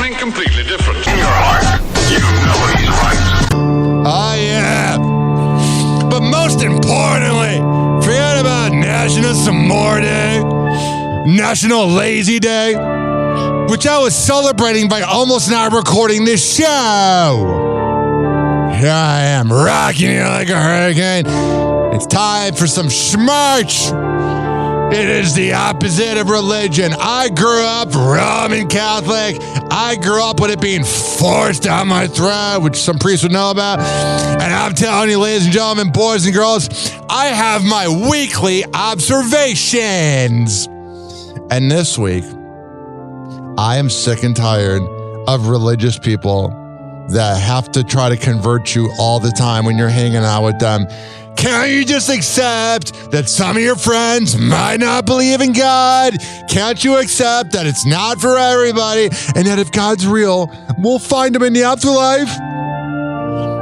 something completely different. In your heart, you know he's right. Oh, yeah. But most importantly, forget about National S'more Day, National Lazy Day, which I was celebrating by almost not recording this show. Here I am, rocking you like a hurricane. It's time for some Schmurch. It is the opposite of religion. I grew up Roman Catholic. I grew up with it being forced down my throat, which some priests would know about. And I'm telling you, ladies and gentlemen, boys and girls, I have my weekly observations. And this week, I am sick and tired of religious people that have to try to convert you all the time when you're hanging out with them. Can't you just accept that some of your friends might not believe in God? Can't you accept that it's not for everybody and that if God's real, we'll find him in the afterlife?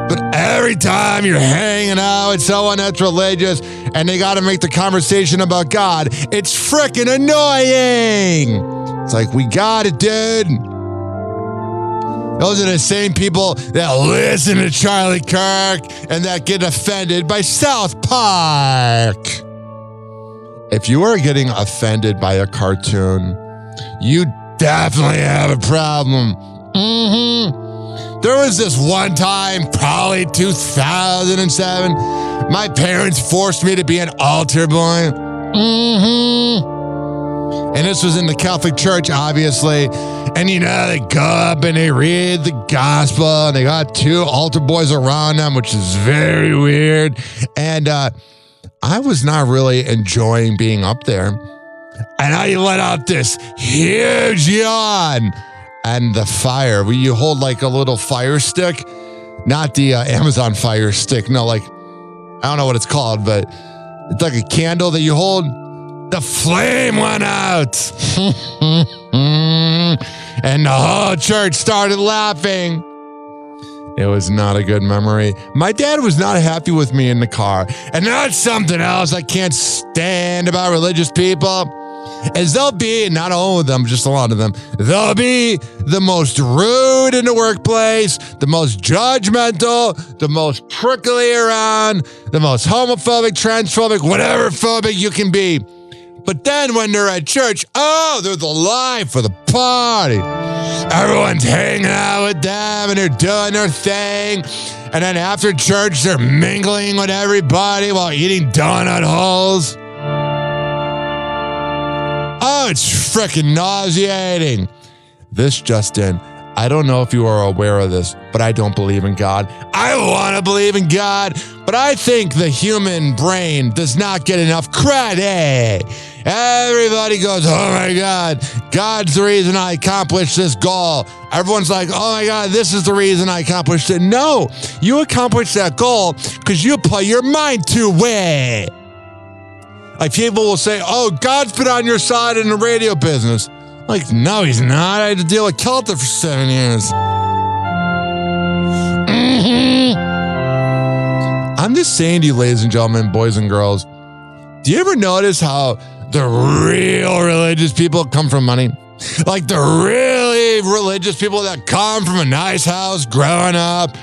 But every time you're hanging out with someone that's religious and they got to make the conversation about God, it's freaking annoying. It's like, we got it, dude. Those are the same people that listen to Charlie Kirk and that get offended by South Park. If you are getting offended by a cartoon, you definitely have a problem. There was this one time, probably 2007, my parents forced me to be an altar boy. And this was in the Catholic Church, obviously. And, you know, they go up and they read the gospel, and they got two altar boys around them, which is very weird. And I was not really enjoying being up there. And I let out this huge yawn. And the fire, where you hold like a little fire stick, not the Amazon Fire Stick. No, like, I don't know what it's called, but it's like a candle that you hold. The flame went out. And the whole church started laughing. It was not a good memory. My dad was not happy with me in the car. And that's something else I can't stand about religious people. Is they'll be, not all of them, just a lot of them, they'll be the most rude in the workplace, the most judgmental, the most prickly around, the most homophobic, transphobic, whatever phobic you can be. But then when they're at church, oh, they're the life for the party. Everyone's hanging out with them and they're doing their thing. And then after church, they're mingling with everybody while eating donut holes. Oh, it's freaking nauseating. This just in. I don't know if you are aware of this, but I don't believe in God. I want to believe in God, but I think the human brain does not get enough credit. Everybody goes, oh my God, God's the reason I accomplished this goal. Everyone's like, oh my God, this is the reason I accomplished it. No, you accomplished that goal because you put your mind to it. Like people will say, oh, God's been on your side in the radio business. Like, no, he's not. I had to deal with Kelter for 7 years. I'm just saying to you, ladies and gentlemen, boys and girls, do you ever notice how the real religious people come from money? Like the really religious people that come from a nice house growing up,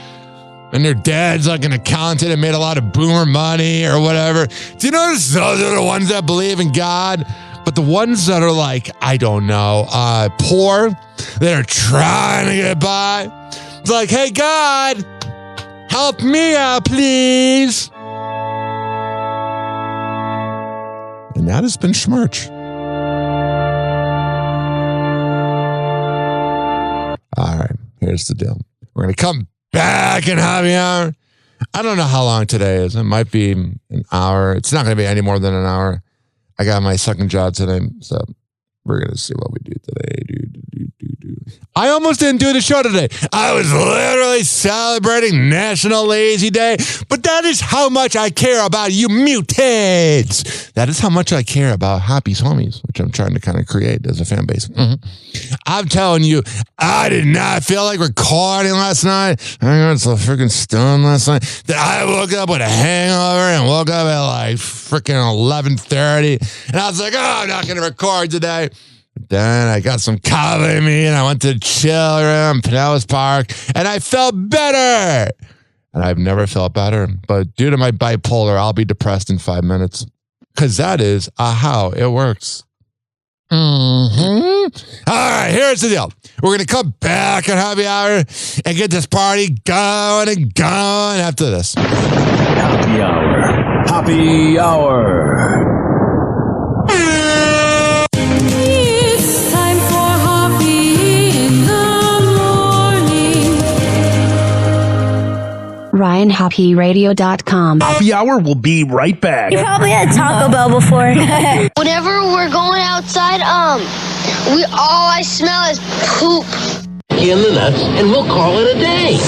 and their dad's like an accountant and made a lot of boomer money or whatever. Do you notice those are the ones that believe in God? But the ones that are like, I don't know, poor, that are trying to get by, it's like, hey, God, help me out, please. And that has been Schmurch. All right, here's the deal. We're going to come back in Hoppe Hour. I don't know how long today is. It might be an hour. It's not going to be any more than an hour. I got my second job today, so we're going to see what we do today. I almost didn't do the show today. I was literally celebrating National Lazy Day, but that is how much I care about you mutates. That is how much I care about Hoppe's Homies, which I'm trying to kind of create as a fan base. I'm telling you, I did not feel like recording last night. I got so freaking stoned last night that I woke up with a hangover and woke up at like freaking 11:30. And I was like, oh, I'm not going to record today. Then I got some coffee in me and I went to the chill room, Pinellas Park, and I felt better. And I've never felt better. But due to my bipolar, I'll be depressed in 5 minutes. Because that is how it works. All right, here's the deal. We're going to come back at happy hour and get this party going and going after this. Happy hour. Happy hour. It's time for Hoppe in the morning. RyanHoppyRadio.com. Happy hour will be right back. You probably had Taco Bell before. Whenever we're going outside, all I smell is poop. In the nuts, and we'll call it a day.